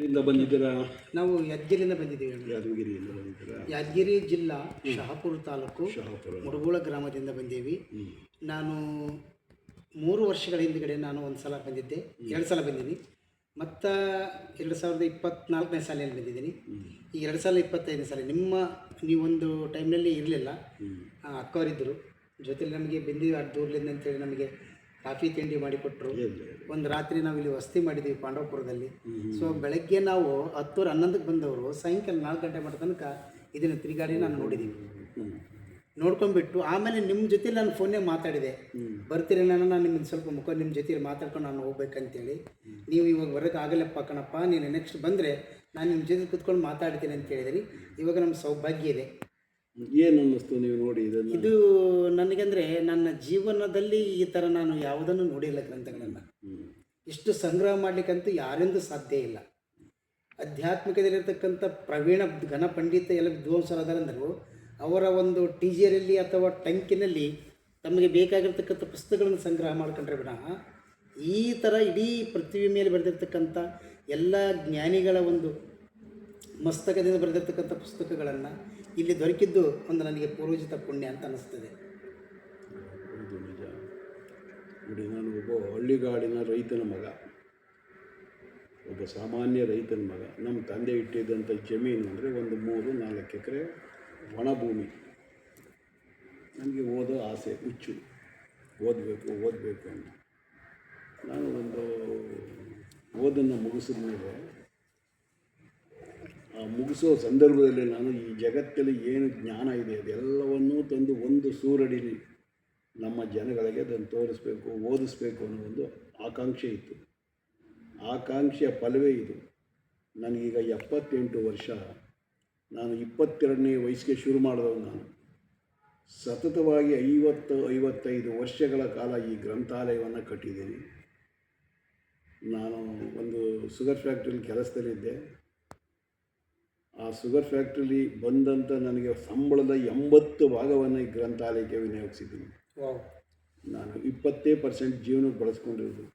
ಎಲ್ಲಿಂದ ಬಂದಿದ್ದೀರಾ? ನಾವು ಯಾದಗಿರಿಯಿಂದ ಬಂದಿದ್ದೀವಿ. ಯಾದಗಿರಿಯಿಂದ ಬಂದಿದ್ದೀರಾ? ಯಾದಗಿರಿ ಜಿಲ್ಲಾ ಶಹಾಪುರ ತಾಲೂಕು ಶಹಾಪುರ. ಮುಡಗೋಳ ಗ್ರಾಮದಿಂದ ಬಂದೀವಿ. ನಾನು 3 ವರ್ಷಗಳ ಹಿಂದುಗಡೆ ನಾನು ಒಂದು ಸಲ ಬಂದಿದ್ದೆ, 2 ಸಲ ಬಂದೀನಿ. ಮತ್ತು 2024ನೇ ಸಾಲಿನಲ್ಲಿ ಬಂದಿದ್ದೀನಿ. ಈ 2025ನೇ ಸಾಲ ನೀವೊಂದು ಟೈಮ್ನಲ್ಲಿ ಇರಲಿಲ್ಲ, ಅಕ್ಕವರಿದ್ದರು ಜೊತೆಲಿ ನಮಗೆ ಬಂದೀವಿ ದೂರ್ಲಿಂದ ಅಂತೇಳಿ ನಮಗೆ ಕಾಫಿ ತಿಂಡಿ ಮಾಡಿಕೊಟ್ರು. ಒಂದು ರಾತ್ರಿ ನಾವು ಇಲ್ಲಿ ವಸತಿ ಮಾಡಿದ್ದೀವಿ ಪಾಂಡವಪುರದಲ್ಲಿ. ಸೊ ಬೆಳಗ್ಗೆ ನಾವು 10-11ಕ್ಕೆ ಬಂದವರು ಸಾಯಂಕಾಲ 4 ಗಂಟೆ ಮಾಡೋ ತನಕ ಇದನ್ನು ತಿರುಗಾಡಿ ನಾನು ನೋಡಿದ್ದೀವಿ. ನೋಡ್ಕೊಂಡ್ಬಿಟ್ಟು ಆಮೇಲೆ ನಿಮ್ಮ ಜೊತೆ ನಾನು ಫೋನ್ನೇ ಮಾತಾಡಿದೆ, ಬರ್ತೀರಿ ನಾನು ನಿಮ್ಮನ್ನು ಸ್ವಲ್ಪ ನಿಮ್ಮ ಜೊತೆ ಮಾತಾಡ್ಕೊಂಡು ನಾನು ಹೋಗ್ಬೇಕಂತೇಳಿ. ನೀವು ಇವಾಗ ಬರೋಕ್ಕೆ ಆಗಲ್ಲಪ್ಪ ಕಣಪ್ಪ, ನೀನು ನೆಕ್ಸ್ಟ್ ಬಂದರೆ ನಾನು ನಿಮ್ಮ ಜೊತೆ ಕೂತ್ಕೊಂಡು ಮಾತಾಡ್ತೀನಿ ಅಂತ ಹೇಳಿದ್ರಿ. ಇವಾಗ ನಮ್ಮ ಸೌಭಾಗ್ಯ ಇದೆ. ಏನು ಅನ್ನಿಸ್ತು ನೀವು ನೋಡಿ ಇದನ್ನು? ಇದು ನನಗಂದರೆ ನನ್ನ ಜೀವನದಲ್ಲಿ ಈ ಥರ ನಾನು ಯಾವುದನ್ನು ನೋಡಿಲ್ಲ ಗ್ರಂಥಗಳನ್ನು. ಇಷ್ಟು ಸಂಗ್ರಹ ಮಾಡಲಿಕ್ಕಂತೂ ಯಾರಿಂದೂ ಸಾಧ್ಯ ಇಲ್ಲ. ಆಧ್ಯಾತ್ಮಿಕದಲ್ಲಿರ್ತಕ್ಕಂಥ ಪ್ರವೀಣ ಘನ ಪಂಡಿತ ಎಲ್ಲ ವಿದ್ವಾಂಸರಾದರಂದರು ಅವರ ಒಂದು ಟೀಜರಲ್ಲಿ ಅಥವಾ ಟಂಕಿನಲ್ಲಿ ತಮಗೆ ಬೇಕಾಗಿರ್ತಕ್ಕಂಥ ಪುಸ್ತಕಗಳನ್ನು ಸಂಗ್ರಹ ಮಾಡ್ಕೊಂಡ್ರೆ ವಿನಃ ಈ ಥರ ಇಡೀ ಪೃಥ್ವಿ ಮೇಲೆ ಬರೆದಿರ್ತಕ್ಕಂಥ ಎಲ್ಲ ಜ್ಞಾನಿಗಳ ಒಂದು ಮಸ್ತಕದಿಂದ ಬರೆದಿರ್ತಕ್ಕಂಥ ಪುಸ್ತಕಗಳನ್ನು ಇಲ್ಲಿ ದೊರಕಿದ್ದು ಒಂದು ನನಗೆ ಪೂರ್ವಜಿತ ಪುಣ್ಯ ಅಂತ ಅನ್ನಿಸ್ತದೆ. ಹೌದು, ನಿಜ. ನೋಡಿ, ನಾನು ಒಬ್ಬ ಹಳ್ಳಿಗಾಡಿನ ರೈತನ ಮಗ, ಒಬ್ಬ ಸಾಮಾನ್ಯ ರೈತನ ಮಗ. ನಮ್ಮ ತಂದೆ ಇಟ್ಟಿದ್ದಂಥ ಜಮೀನು ಅಂದರೆ ಒಂದು 3-4 ಎಕರೆ ಒಣ ಭೂಮಿ. ನನಗೆ ಓದೋ ಆಸೆ, ಹುಚ್ಚು, ಓದಬೇಕು ಅಂತ. ನಾನು ಒಂದು ಓದನ್ನು ಮುಗಿಸಿದ ಮೇಲೆ ಆ ಮುಗಿಸೋ ಸಂದರ್ಭದಲ್ಲಿ ನಾನು ಈ ಜಗತ್ತಲ್ಲಿ ಏನು ಜ್ಞಾನ ಇದೆ ಅದೆಲ್ಲವನ್ನೂ ತಂದು ಒಂದು ಸೂರಡಿಲಿ ನಮ್ಮ ಜನಗಳಿಗೆ ಅದನ್ನು ತೋರಿಸ್ಬೇಕು, ಓದಿಸ್ಬೇಕು ಅನ್ನೋ ಒಂದು ಆಕಾಂಕ್ಷೆ ಇತ್ತು. ಆಕಾಂಕ್ಷೆಯ ಫಲವೇ ಇದು. ನನಗೀಗ 78 ವರ್ಷ. ನಾನು 22ನೇ ವಯಸ್ಸಿಗೆ ಶುರು ಮಾಡಿದವ. ನಾನು ಸತತವಾಗಿ 50-55 ವರ್ಷಗಳ ಕಾಲ ಈ ಗ್ರಂಥಾಲಯವನ್ನು ಕಟ್ಟಿದ್ದೀನಿ. ನಾನು ಒಂದು ಶುಗರ್ ಫ್ಯಾಕ್ಟ್ರಿಲಿ ಕೆಲಸದಲ್ಲಿದ್ದೆ. ಆ ಶುಗರ್ ಫ್ಯಾಕ್ಟ್ರಿಲಿ ಬಂದಂಥ ನನಗೆ ಸಂಬಳದ 80 ಭಾಗವನ್ನು ಈ ಗ್ರಂಥಾಲಯಕ್ಕೆ ವಿನಿಯೋಗಿಸಿದ್ದೀನಿ. ನಾನು 20% ಜೀವನಕ್ಕೆ ಬಳಸ್ಕೊಂಡಿರೋದು.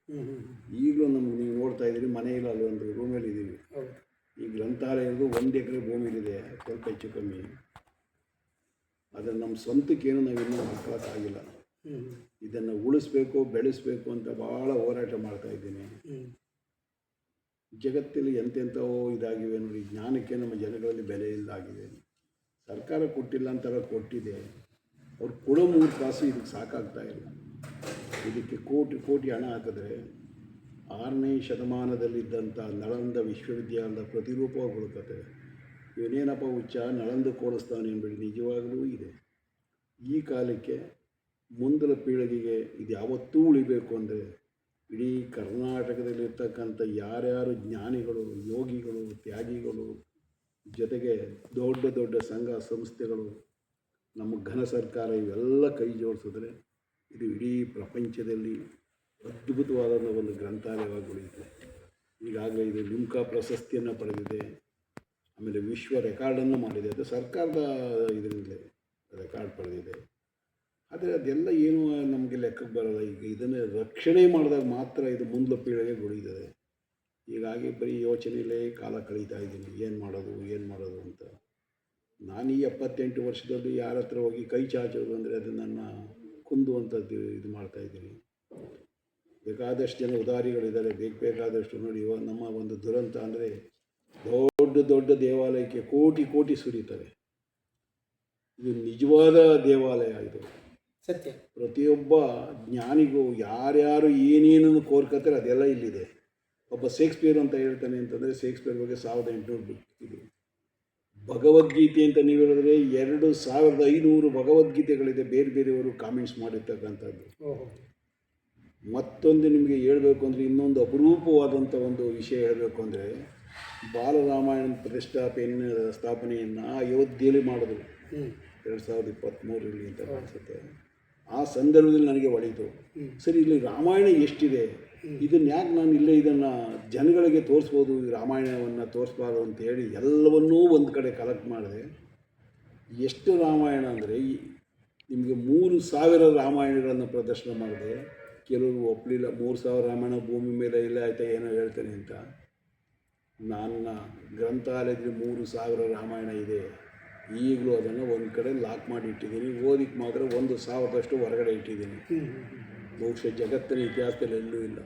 ಈಗಲೂ ನೀವು ನೋಡ್ತಾ ಇದ್ದೀರಿ, ಮನೆಯಲ್ಲಿ ಅಲ್ಲೊಂದು ರೂಮಲ್ಲಿ ಇದ್ದೀವಿ. ಈ ಗ್ರಂಥಾಲಯದ್ದು 1 ಎಕರೆ ಭೂಮಿಲಿದೆ, ಸ್ವಲ್ಪ ಹೆಚ್ಚು ಕಮ್ಮಿ. ಆದರೆ ನಮ್ಮ ಸ್ವಂತಕ್ಕೇನು ನಾವಿನ್ನೂ ಹಾಕೋಕ್ಕಾಗಿಲ್ಲ. ಇದನ್ನು ಉಳಿಸ್ಬೇಕು, ಬೆಳೆಸಬೇಕು ಅಂತ ಭಾಳ ಹೋರಾಟ ಮಾಡ್ತಾಯಿದ್ದೀನಿ. ಜಗತ್ತಲ್ಲಿ ಎಂತೆಂಥವೋ ಇದಾಗಿವೆ ನೋಡಿ. ಜ್ಞಾನಕ್ಕೆ ನಮ್ಮ ಜನಗಳಲ್ಲಿ ಬೆಲೆ ಇಲ್ಲದಾಗಿದೆ. ಸರ್ಕಾರ ಕೊಟ್ಟಿಲ್ಲ ಅಂತಾರ ಕೊಟ್ಟಿದೆ, ಅವ್ರು ಕೊಡೋ 3 ಕಾಸು ಇದಕ್ಕೆ ಸಾಕಾಗ್ತಾ ಇಲ್ಲ. ಇದಕ್ಕೆ ಕೋಟಿ ಹಣ ಹಾಕಿದ್ರೆ 6ನೇ ಶತಮಾನದಲ್ಲಿದ್ದಂಥ ನಳಂದ ವಿಶ್ವವಿದ್ಯಾಲಯದ ಪ್ರತಿರೂಪವಾಗಿ ಉಳ್ಕತ್ತೆ. ಇವನೇನಪ್ಪ ಹುಚ್ಚ, ನಳಂದ ಕೋಲಿಸ್ತಾನೆ ಅಂದ್ಬಿಡಿ, ನಿಜವಾಗಲೂ ಇದೆ. ಈ ಕಾಲಕ್ಕೆ ಮುಂದಿನ ಪೀಳಿಗೆಗೆ ಇದು ಯಾವತ್ತೂ ಉಳಿಬೇಕು ಅಂದರೆ ಇಡೀ ಕರ್ನಾಟಕದಲ್ಲಿರ್ತಕ್ಕಂಥ ಯಾರ್ಯಾರು ಜ್ಞಾನಿಗಳು, ಯೋಗಿಗಳು, ತ್ಯಾಗಿಗಳು, ಜೊತೆಗೆ ದೊಡ್ಡ ದೊಡ್ಡ ಸಂಘ ಸಂಸ್ಥೆಗಳು, ನಮ್ಮ ಘನ ಸರ್ಕಾರ ಇವೆಲ್ಲ ಕೈ ಜೋಡಿಸಿದ್ರೆ ಇದು ಇಡೀ ಪ್ರಪಂಚದಲ್ಲಿ ಅದ್ಭುತವಾದ ಒಂದು ಗ್ರಂಥಾಲಯವಾಗಿ ಉಳಿಯುತ್ತೆ. ಈಗಾಗಲೇ ಇದು ಲಿಮ್ಕಾ ಪ್ರಶಸ್ತಿಯನ್ನು ಪಡೆದಿದೆ. ಆಮೇಲೆ ವಿಶ್ವ ರೆಕಾರ್ಡನ್ನು ಮಾಡಿದೆ. ಅದು ಸರ್ಕಾರದ ಇದರಿಂದಲೇ ರೆಕಾರ್ಡ್ ಪಡೆದಿದೆ. ಆದರೆ ಅದೆಲ್ಲ ಏನು ನಮಗೆ ಲೆಕ್ಕಕ್ಕೆ ಬರೋಲ್ಲ. ಈಗ ಇದನ್ನು ರಕ್ಷಣೆ ಮಾಡಿದಾಗ ಮಾತ್ರ ಇದು ಮುಂದಿನ ಪೀಳಿಗೆಗೆ ಉಳಿತದೆ. ಹೀಗಾಗಿ ಬರೀ ಯೋಚನೆಯಲ್ಲೇ ಕಾಲ ಕಳೀತಾ ಇದ್ದೀನಿ, ಏನು ಮಾಡೋದು ಅಂತ. ನಾನು ಈ 78 ವರ್ಷದಲ್ಲಿ ಯಾರ ಹತ್ರ ಹೋಗಿ ಕೈ ಚಾಚೋದು ಅಂದರೆ ಅದು ನನ್ನ ಕುಂದುವಂಥದ್ದು ಇದು ಮಾಡ್ತಾಯಿದ್ದೀನಿ. ಬೇಕಾದಷ್ಟು ಜನ ಉದಾರಿಗಳಿದ್ದಾರೆ, ಬೇಕಾದಷ್ಟು ನೋಡಿ. ಇವಾಗ ನಮ್ಮ ಒಂದು ದುರಂತ ಅಂದರೆ ದೊಡ್ಡ ದೇವಾಲಯಕ್ಕೆ ಕೋಟಿ ಸುರಿತಾರೆ. ಇದು ನಿಜವಾದ ದೇವಾಲಯ. ಇದು ಸತ್ಯ. ಪ್ರತಿಯೊಬ್ಬ ಜ್ಞಾನಿಗೂ ಯಾರ್ಯಾರು ಏನೇನನ್ನು ಕೋರ್ಕತ್ತಾರೆ ಅದೆಲ್ಲ ಇಲ್ಲಿದೆ. ಒಬ್ಬ ಶೇಕ್ಸ್ಪಿಯರ್ ಅಂತ ಹೇಳ್ತಾನೆ ಅಂತಂದರೆ ಶೇಕ್ಸ್ಪಿಯರ್ ಬಗ್ಗೆ 1800 ಬುಕ್ ಇದೆ. ಭಗವದ್ಗೀತೆ ಅಂತ ನೀವು ಹೇಳಿದ್ರೆ 2500 ಭಗವದ್ಗೀತೆಗಳಿದೆ, ಬೇರೆಯವರು ಕಾಮೆಂಟ್ಸ್ ಮಾಡಿರ್ತಕ್ಕಂಥದ್ದು. ಮತ್ತೊಂದು ನಿಮಗೆ ಹೇಳಬೇಕು ಅಂದರೆ, ಇನ್ನೊಂದು ಅಪರೂಪವಾದಂಥ ಒಂದು ವಿಷಯ ಹೇಳಬೇಕು ಅಂದರೆ, ಬಾಲರಾಮಾಯಣ ಸ್ಥಾಪನೆಯನ್ನು ಅಯೋಧ್ಯೆಯಲ್ಲಿ ಮಾಡಿದ್ರು 2023ರಲ್ಲಿ ಅಂತ ಅನಿಸುತ್ತೆ. ಆ ಸಂದರ್ಭದಲ್ಲಿ ನನಗೆ ಹೊಳೀತು, ಸರಿ ಇಲ್ಲಿ ರಾಮಾಯಣ ಎಷ್ಟಿದೆ, ಇದನ್ನು ಯಾಕೆ ನಾನು ಇಲ್ಲೇ ಇದನ್ನು ಜನಗಳಿಗೆ ತೋರಿಸ್ಬೋದು, ಈ ರಾಮಾಯಣವನ್ನು ತೋರಿಸ್ಬಾರ್ದು ಅಂತೇಳಿ ಎಲ್ಲವನ್ನೂ ಒಂದು ಕಡೆ ಕಲೆಕ್ಟ್ ಮಾಡಿದೆ. ಎಷ್ಟು ರಾಮಾಯಣ ಅಂದರೆ ನಿಮಗೆ 3000 ರಾಮಾಯಣಗಳನ್ನು ಪ್ರದರ್ಶನ ಮಾಡಿದೆ. ಕೆಲವರು ಒಪ್ಪಲಿಲ್ಲ, 3000 ರಾಮಾಯಣ ಭೂಮಿ ಮೇಲೆ ಇಲ್ಲ ಆಯ್ತಾ ಏನೋ ಹೇಳ್ತಾನೆ ಅಂತ. ನನ್ನ ಗ್ರಂಥಾಲಯದಲ್ಲಿ 3000 ರಾಮಾಯಣ ಇದೆ. ಈಗಲೂ ಅದನ್ನು ಒಂದು ಕಡೆ ಲಾಕ್ ಮಾಡಿ ಇಟ್ಟಿದ್ದೀನಿ. ಓದಿಕ್ಕೆ ಮಾತ್ರ 1000 ಹೊರಗಡೆ ಇಟ್ಟಿದ್ದೀನಿ. ಬಹುಶಃ ಜಗತ್ತಿನ ಇತಿಹಾಸದಲ್ಲಿ ಎಲ್ಲೂ ಇಲ್ಲ.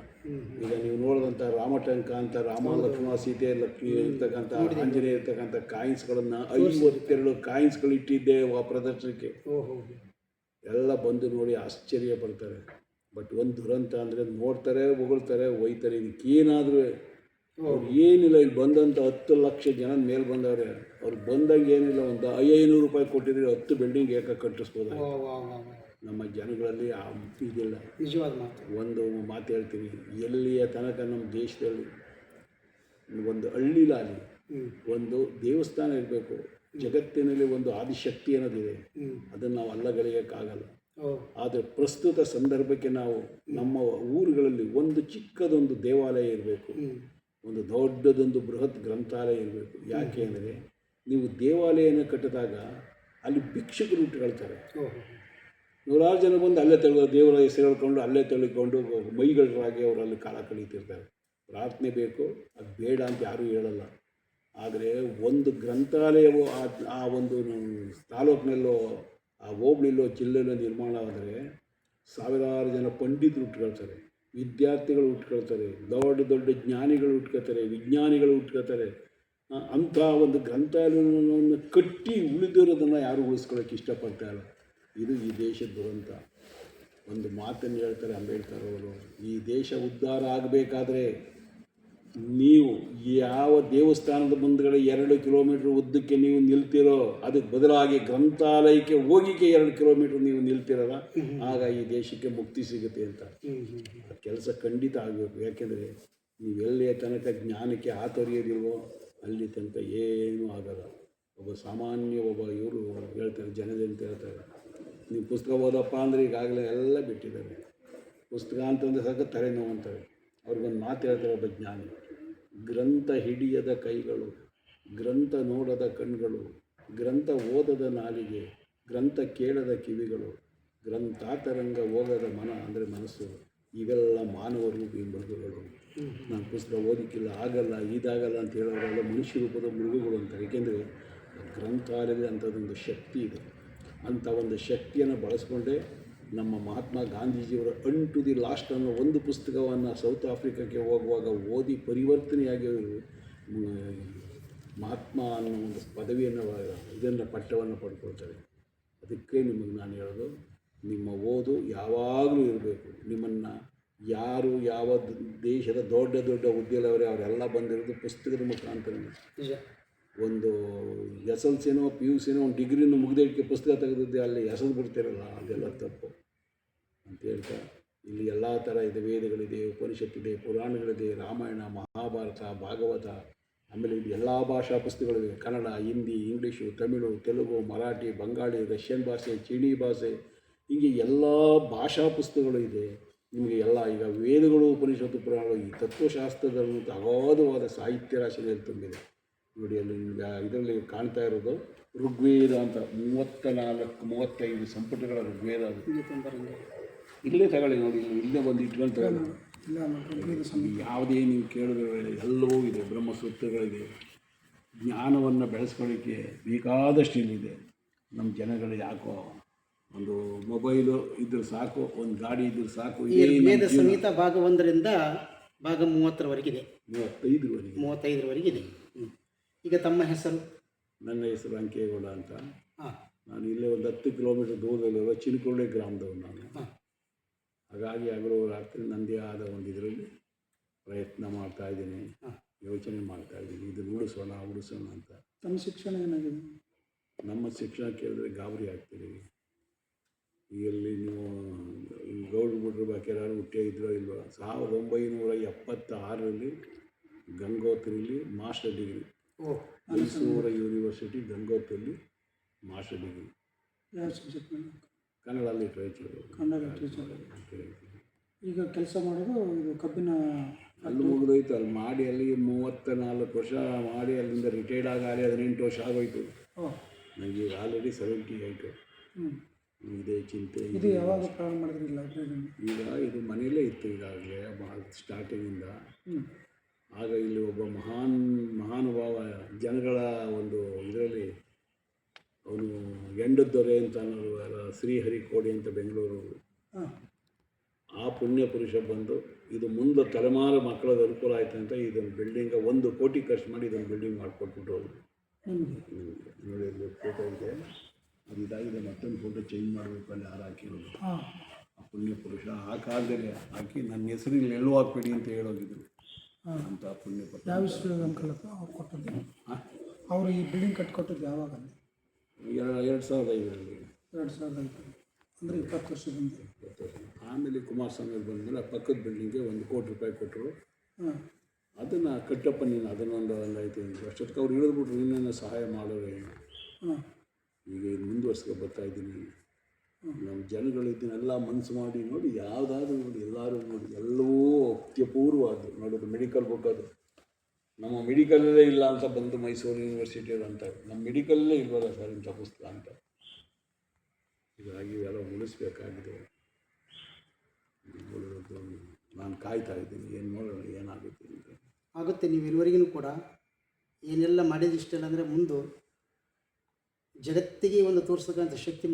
ಈಗ ನೀವು ನೋಡಿದಂಥ ರಾಮಟಂಕ ಅಂತ ರಾಮ ಲಕ್ಷ್ಮಣ ಸೀತೆ ಲಕ್ಷ್ಮಿ ಇರ್ತಕ್ಕಂಥ ಆಂಜನೇಯ ಇರ್ತಕ್ಕಂಥ ಕಾಯಿನ್ಸ್ಗಳನ್ನು 52 ಕಾಯಿನ್ಸ್ಗಳು ಇಟ್ಟಿದ್ದೆ ಆ ಪ್ರದರ್ಶನಕ್ಕೆ. ಎಲ್ಲ ಬಂದು ನೋಡಿ ಆಶ್ಚರ್ಯ ಪಡ್ತಾರೆ. ಬಟ್ ಒಂದು ದುರಂತ ಅಂದರೆ ನೋಡ್ತಾರೆ, ಹೊಗಳ್ತಾರೆ, ಒಯ್ತಾರೆ. ಇದಕ್ಕೇನಾದರೂ ಅವ್ರು ಏನಿಲ್ಲ. ಇಲ್ಲಿ ಬಂದಂಥ 10 ಲಕ್ಷ ಜನ ಮೇಲೆ ಬಂದವ್ರೆ. ಅವ್ರು ಬಂದಾಗ ಏನಿಲ್ಲ, ಒಂದು 500 ರೂಪಾಯಿ ಕೊಟ್ಟಿದ್ರೆ 10 ಬಿಲ್ಡಿಂಗ್ ಏಕ ಕಟ್ಟಿಸ್ಬೋದು. ನಮ್ಮ ಜನಗಳಲ್ಲಿ ಆ ಇದಿಲ್ಲ. ನಿಜವಾದ ಮಾತು. ಒಂದು ಮಾತು ಹೇಳ್ತೀನಿ, ಎಲ್ಲಿಯ ತನಕ ನಮ್ಮ ದೇಶದಲ್ಲಿ ಒಂದು ಹಳ್ಳಿಲಾಗಲಿ ಒಂದು ದೇವಸ್ಥಾನ ಇರಬೇಕು. ಜಗತ್ತಿನಲ್ಲಿ ಒಂದು ಆದಿಶಕ್ತಿ ಅನ್ನೋದಿದೆ, ಅದನ್ನು ನಾವು ಅಲ್ಲಗಳೆಯೋಕ್ಕಾಗಲ್ಲ. ಆದರೆ ಪ್ರಸ್ತುತ ಸಂದರ್ಭಕ್ಕೆ ನಾವು ನಮ್ಮ ಊರುಗಳಲ್ಲಿ ಒಂದು ಚಿಕ್ಕದೊಂದು ದೇವಾಲಯ ಇರಬೇಕು, ಒಂದು ದೊಡ್ಡದೊಂದು ಬೃಹತ್ ಗ್ರಂಥಾಲಯ ಇರಬೇಕು. ಯಾಕೆ ಅಂದರೆ ನೀವು ದೇವಾಲಯನ ಕಟ್ಟಿದಾಗ ಅಲ್ಲಿ ಭಿಕ್ಷುಕರು ಇಟ್ಕೊಳ್ತಾರೆ. ನೂರಾರು ಜನ ಬಂದು ಅಲ್ಲೇ ದೇವರ ಹೆಸರು ಹೇಳ್ಕೊಂಡು ಅಲ್ಲೇ ತೆಗೆದುಕೊಂಡು ಮೈಗಳಾಗಿ ಅವರಲ್ಲಿ ಕಾಲ ಕಳೀತಿರ್ತಾರೆ. ಪ್ರಾರ್ಥನೆ ಬೇಕು, ಅದು ಬೇಡ ಅಂತ ಯಾರೂ ಹೇಳಲ್ಲ. ಆದರೆ ಒಂದು ಗ್ರಂಥಾಲಯವು ಆ ಒಂದು ತಾಲೂಕಿನಲ್ಲೋ ಆ ಹೋಬಳಿಲೋ ಜಿಲ್ಲೆಯಲ್ಲೋ ನಿರ್ಮಾಣ ಆದರೆ ಸಾವಿರಾರು ಜನ ಪಂಡಿತರು ಉಟ್ಕೊಳ್ತಾರೆ, ವಿದ್ಯಾರ್ಥಿಗಳು ಉಟ್ಕೊಳ್ತಾರೆ, ದೊಡ್ಡ ದೊಡ್ಡ ಜ್ಞಾನಿಗಳು ಉಟ್ಕೊಳ್ತಾರೆ, ವಿಜ್ಞಾನಿಗಳು ಉಟ್ಕೊಳ್ತಾರೆ. ಅಂಥ ಒಂದು ಗ್ರಂಥಾಲಯವನ್ನು ಕಟ್ಟಿ ಉಳಿದಿರೋದನ್ನು ಯಾರೂ ಉಳಿಸ್ಕೊಳ್ಳೋಕ್ಕೆ ಇಷ್ಟಪಡ್ತಾ ಇಲ್ಲ. ಇದು ಈ ದೇಶದ ದುರಂತ. ಒಂದು ಮಾತನ್ನು ಹೇಳ್ತಾರೆ ಅಂಬೇಡ್ಕರ್ ಅವರು, ಈ ದೇಶ ಉದ್ಧಾರ ಆಗಬೇಕಾದ್ರೆ ನೀವು ಯಾವ ದೇವಸ್ಥಾನದ ಮುಂದುಗಡೆ 2 ಕಿಲೋಮೀಟ್ರ್ ಉದ್ದಕ್ಕೆ ನೀವು ನಿಲ್ತಿರೋ ಅದಕ್ಕೆ ಬದಲಾಗಿ ಗ್ರಂಥಾಲಯಕ್ಕೆ ಹೋಗಿಕ್ಕೆ 2 ಕಿಲೋಮೀಟ್ರ್ ನೀವು ನಿಲ್ತಿರಲ್ಲ, ಆಗ ಈ ದೇಶಕ್ಕೆ ಮುಕ್ತಿ ಸಿಗುತ್ತೆ ಅಂತ. ಆ ಕೆಲಸ ಖಂಡಿತ ಆಗಬೇಕು. ಯಾಕೆಂದರೆ ನೀವೆಲ್ಲಿಯ ತನಕ ಜ್ಞಾನಕ್ಕೆ ಆತೊರೆಯೋದಿಲ್ವೋ ಅಲ್ಲಿ ತನಕ ಏನೂ ಆಗಲ್ಲ. ಒಬ್ಬ ಸಾಮಾನ್ಯ ಇವರು ಹೇಳ್ತಾರೆ, ಜನಜಂತ ಹೇಳ್ತಾರೆ, ನೀವು ಪುಸ್ತಕ ಓದಪ್ಪ ಅಂದರೆ ಈಗಾಗಲೇ ಎಲ್ಲ ಬಿಟ್ಟಿದ್ದಾರೆ. ಪುಸ್ತಕ ಅಂತಂದರೆ ಸಾಕು ತಲೆನೋವು ಅಂತಾರೆ. ಅವ್ರಿಗೊಂದು ಮಾತು ಹೇಳ್ತಾರೆ ಒಬ್ಬ ಜ್ಞಾನಿ, ಗ್ರಂಥ ಹಿಡಿಯದ ಕೈಗಳು, ಗ್ರಂಥ ನೋಡದ ಕಣ್ಗಳು, ಗ್ರಂಥ ಓದದ ನಾಲಿಗೆ, ಗ್ರಂಥ ಕೇಳದ ಕಿವಿಗಳು, ಗ್ರಂಥಾತರಂಗ ಹೋಗದ ಮನ ಅಂದರೆ ಮನಸ್ಸು, ಇವೆಲ್ಲ ಮಾನವ ರೂಪಿ ಮೃಗಗಳು. ನಾನು ಪುಸ್ತಕ ಓದಕ್ಕಿಲ್ಲ, ಆಗಲ್ಲ, ಇದಾಗಲ್ಲ ಅಂತ ಹೇಳೋರೆಲ್ಲ ಮನುಷ್ಯ ರೂಪದ ಮೃಗಗಳು ಅಂತಾರೆ. ಏಕೆಂದರೆ ಗ್ರಂಥಾಲಯದ ಅಂಥದ್ದೊಂದು ಶಕ್ತಿ ಇದೆ. ಅಂಥ ಒಂದು ಶಕ್ತಿಯನ್ನು ಬಳಸ್ಕೊಂಡೇ ನಮ್ಮ ಮಹಾತ್ಮ ಗಾಂಧೀಜಿಯವರ ಅನ್ ಟು ದಿ ಲಾಸ್ಟ್ ಅನ್ನೋ ಒಂದು ಪುಸ್ತಕವನ್ನು ಸೌತ್ ಆಫ್ರಿಕಾಕ್ಕೆ ಹೋಗುವಾಗ ಓದಿ ಪರಿವರ್ತನೆಯಾಗಿ ಮಹಾತ್ಮ ಅನ್ನೋ ಒಂದು ಪದವಿಯನ್ನು ಇದನ್ನು ಪಟ್ಟವನ್ನು ಪಡ್ಕೊಳ್ತಾರೆ. ಅದಕ್ಕೆ ನಿಮಗೆ ನಾನು ಹೇಳೋದು, ನಿಮ್ಮ ಓದು ಯಾವಾಗಲೂ ಇರಬೇಕು. ನಿಮ್ಮನ್ನು ಯಾರು ಯಾವ ದೇಶದ ದೊಡ್ಡ ದೊಡ್ಡ ಹುದ್ದೆಯಲ್ಲವರೇ ಅವರೆಲ್ಲ ಬಂದಿರೋದು ಪುಸ್ತಕದ ಮುಖಾಂತರ. ಒಂದು SLCನೋ PUCನೋ ಒಂದು ಡಿಗ್ರಿನೂ ಮುಗಿದಕ್ಕೆ ಪುಸ್ತಕ ತೆಗೆದಿದ್ದೆ ಅಲ್ಲಿ ಎಸೆದು ಬಿಡ್ತಿರಲ್ಲ, ಅದೆಲ್ಲ ತಪ್ಪು ಅಂತ ಹೇಳ್ತಾ, ಇಲ್ಲಿ ಎಲ್ಲ ಥರ ಇದೆ. ವೇದಗಳಿದೆ, ಉಪನಿಷತ್ತಿದೆ, ಪುರಾಣಗಳಿದೆ, ರಾಮಾಯಣ, ಮಹಾಭಾರತ, ಭಾಗವತ, ಆಮೇಲೆ ಇದು ಎಲ್ಲ ಭಾಷಾ ಪುಸ್ತಕಗಳಿವೆ. ಕನ್ನಡ, ಹಿಂದಿ, ಇಂಗ್ಲೀಷು, ತಮಿಳು, ತೆಲುಗು, ಮರಾಠಿ, ಬಂಗಾಳಿ, ರಷ್ಯನ್ ಭಾಷೆ, ಚೀನೀ ಭಾಷೆ, ಹೀಗೆ ಎಲ್ಲ ಭಾಷಾ ಪುಸ್ತಕಗಳು ಇದೆ. ನಿಮಗೆ ಎಲ್ಲ ಈಗ ವೇದಗಳು, ಉಪನಿಷತ್ತು, ಪುರಾಣಗಳು, ಈ ತತ್ವಶಾಸ್ತ್ರದಲ್ಲಿ ಅಗಾಧವಾದ ಸಾಹಿತ್ಯ ರಾಶಿಯಲ್ಲಿ ತುಂಬಿದೆ. ನೋಡಿ ಅಲ್ಲಿ ನಿಮಗೆ ಇದರಲ್ಲಿ ಕಾಣ್ತಾ ಇರೋದು ಋಗ್ವೇದ ಅಂತ 34-35 ಸಂಪುಟಗಳ ಋಗ್ವೇದ. ಅದು ಇಲ್ಲೇ ತಗೊಳ್ಳಿ, ನೋಡಿ ಇಲ್ಲೇ ಬಂದು ಇಟ್ಕೊಳ್ತಾ ಇರೋದು. ಯಾವುದೇ ನೀವು ಕೇಳಿದ್ರೆ ಎಲ್ಲವೂ ಇದೆ. ಬ್ರಹ್ಮಸೂತ್ರಗಳಿದೆ. ಜ್ಞಾನವನ್ನು ಬೆಳೆಸ್ಕೊಳ್ಳಿಕ್ಕೆ ಬೇಕಾದಷ್ಟು ಇಲ್ಲಿದೆ. ನಮ್ಮ ಜನಗಳು ಯಾಕೋ ಒಂದು ಮೊಬೈಲು ಇದ್ರೆ ಸಾಕು, ಒಂದು ಗಾಡಿ ಇದ್ರೆ ಸಾಕು. ವೇದ ಸಂಹಿತ ಭಾಗ 1ರಿಂದ ಭಾಗ 30ರವರೆಗಿದೆ, 35ರವರೆಗಿದೆ. ಈಗ ತಮ್ಮ ಹೆಸರು? ನನ್ನ ಹೆಸರು ಅಂಕೇಗೌಡ ಅಂತ. ನಾನು ಇಲ್ಲೇ ಒಂದು 10 ಕಿಲೋಮೀಟರ್ ದೂರದಲ್ಲಿರುವ ಚಿನಕುರ್ಳಿ ಗ್ರಾಮದವನು ನಾನು. ಹಾಗಾಗಿ ಹಗಲು ರಾತ್ರಿ ನನ್ನದೇ ಆದ ಒಂದು ಇದರಲ್ಲಿ ಪ್ರಯತ್ನ ಮಾಡ್ತಾಯಿದ್ದೀನಿ, ಯೋಚನೆ ಮಾಡ್ತಾಯಿದ್ದೀನಿ, ಇದು ಉಳಿಸೋಣ ಅಂತ. ತಮ್ಮ ಶಿಕ್ಷಣ ಏನಾಗಿದೆ? ನಮ್ಮ ಶಿಕ್ಷಣ ಕೇಳಿದ್ರೆ ಗಾಬರಿ ಆಗ್ತಿದ್ದೀವಿ. ಇಲ್ಲಿ ನೀವು ಗೌಡ್ರು ಬಿಟ್ಟರು ಯಾರು ಹುಟ್ಟೇ ಇದ್ರೋ ಇಲ್ವೋ, 1976ರಲ್ಲಿ ಗಂಗೋತ್ರಿಯಲ್ಲಿ ಮಾಸ್ಟರ್ ಡಿಗ್ರಿ, ಮೈಸೂರು ಯೂನಿವರ್ಸಿಟಿ ಗಂಗೋತ್ರಿಯಲ್ಲಿ ಮಾಸ್ಟರ್ ಡಿಗ್ರಿ. ಯಾವ subject? Kannada literature. Kannada literature. ಈಗ ಕೆಲಸ ಮಾಡೋದು ಇದು ಕಬ್ಬಿನ ಅಲ್ಲಿ ಮುಗಿದೋಯ್ತು. ಅಲ್ಲಿ ಮಾಡಿ ಅಲ್ಲಿ 34 ವರ್ಷ ಮಾಡಿ ಅಲ್ಲಿಂದ ರಿಟೈರ್ಡ್ ಆಗಿ 18 ವರ್ಷ ಆಗೋಯ್ತು. ನನಗೆ ಈಗ ಆಲ್ರೆಡಿ 78. ಇದೇ ಚಿಂತೆ. ಇದು ಯಾವಾಗ ಪ್ರಾರಂಭ ಮಾಡಿದ್ರಿ ಲೈಬ್ರರಿ? ಈಗ ಇದು ಮನೆಯಲ್ಲೇ ಇತ್ತು ಈಗಾಗಲೇ ಸ್ಟಾರ್ಟಿಂಗಿಂದ. ಆಗ ಇಲ್ಲಿ ಒಬ್ಬ ಮಹಾನುಭಾವ ಜನಗಳ ಒಂದು ಇದರಲ್ಲಿ ಅವನು ಎಂಡದೊರೆ ಅಂತ ಅನ್ನೋದು ಶ್ರೀಹರಿಕೋಡಿ ಅಂತ ಬೆಂಗಳೂರು, ಹಾಂ ಆ ಪುಣ್ಯ ಪುರುಷ ಬಂದು ಇದು ಮುಂದೆ ತಲೆಮಾರು ಮಕ್ಕಳದ ಅನುಕೂಲ ಆಯ್ತು ಅಂತ ಇದೊಂದು ಬಿಲ್ಡಿಂಗ್ 1 ಕೋಟಿ ಖರ್ಚು ಮಾಡಿ ಇದೊಂದು ಬಿಲ್ಡಿಂಗ್ ಮಾಡಿಕೊಟ್ಬಿಟ್ಟು ಹೋದ್ರು. ನೋಡಿ ಇಲ್ಲಿ ಫೋಟೋ ಇದೆ, ಅದು ಇದಾಗಿದೆ. ಮತ್ತೊಂದು ಫೋಟೋ ಚೇಂಜ್ ಮಾಡಬೇಕು, ಅಲ್ಲಿ ಯಾರು ಹಾಕಿರೋದು ಆ ಪುಣ್ಯ ಪುರುಷ ಆ ಕಾಲದಲ್ಲಿ ಹಾಕಿ ನನ್ನ ಹೆಸರು ಇಲ್ಲಿ ಎಲ್ಲೂ ಹಾಕ್ಬೇಡಿ ಅಂತ ಹೇಳೋಗಿದ್ರು ಅಂತ ಪುಣ್ಯ ಪುರುಷ. ಯಾವ ವಿಷಯ ಅಂಕಲ್ ಅವ್ರು ಕೊಟ್ಟದ್ದು? ಅವರು ಈ ಬಿಲ್ಡಿಂಗ್ ಕಟ್ಕೊಟ್ಟಿದ್ದು ಯಾವಾಗ? 2005ರಲ್ಲಿ. 2005 ಅಂದರೆ 20 ವರ್ಷದಿಂದ. ಆಮೇಲೆ ಕುಮಾರಸ್ವಾಮಿ ಅವ್ರು ಬಂದಮೇಲೆ ಆ ಪಕ್ಕದ ಬಿಲ್ಡಿಂಗ್ಗೆ 1 ಕೋಟಿ ರೂಪಾಯಿ ಕೊಟ್ಟರು. ಹಾಂ ಅದನ್ನು ಕಟ್ಟಪ್ಪ ನೀನು ಅದನ್ನೊಂದು 5 ವರ್ಷಕ್ಕೆ ಅವ್ರು ಹೇಳಿದ್ಬಿಟ್ರು, ಇನ್ನೇನು ಸಹಾಯ ಮಾಡೋರು. ಹಾಂ ಈಗ ಇದು ಮುಂದುವರ್ಸ್ಕೊ ಬರ್ತಾಯಿದ್ದೀನಿ. ನಮ್ಮ ಜನಗಳು ಇದನ್ನೆಲ್ಲ ಮನಸ್ಸು ಮಾಡಿ ನೋಡಿ, ಯಾವುದಾದ್ರೂ ನೋಡಿ, ಎಲ್ಲರೂ ನೋಡಿ, ಎಲ್ಲವೂ ಅತ್ಯಪೂರ್ವವಾದ್ದು ನೋಡೋದು. ಮೆಡಿಕಲ್ ಬುಕ್ ಅದು ನಮ್ಮ ಮೆಡಿಕಲ್ಲೇ ಇಲ್ಲ ಅಂತ ಬಂದು ಮೈಸೂರು ಯೂನಿವರ್ಸಿಟಿಯವರು ಅಂತಾರೆ, ನಮ್ಮ ಮೆಡಿಕಲ್ಲೇ ಇಲ್ವಲ್ಲ ಸರ್ ಇಂಥ ಪುಸ್ತಕ ಅಂತ. ಹೀಗಾಗಿ ಇವೆಲ್ಲ ಉಳಿಸ್ಬೇಕಾಗಿದೆ. ನಾನು ಕಾಯ್ತಾ ಇದ್ದೀನಿ, ಏನು ನೋಡೋಣ ಏನಾಗುತ್ತೆ ಅಂತ. ಆಗುತ್ತೆ. ನೀವು ಇಲ್ಲಿವರೆಗೂ ಕೂಡ ಏನೆಲ್ಲ ಮಾಡಿದಿಷ್ಟಲ್ಲ ಅಂದರೆ ಮುಂದೆ ಜಗತ್ತಿಗೆ ಒಂದು ತೋರಿಸ್ತಕ್ಕಂಥ ಶಕ್ತಿ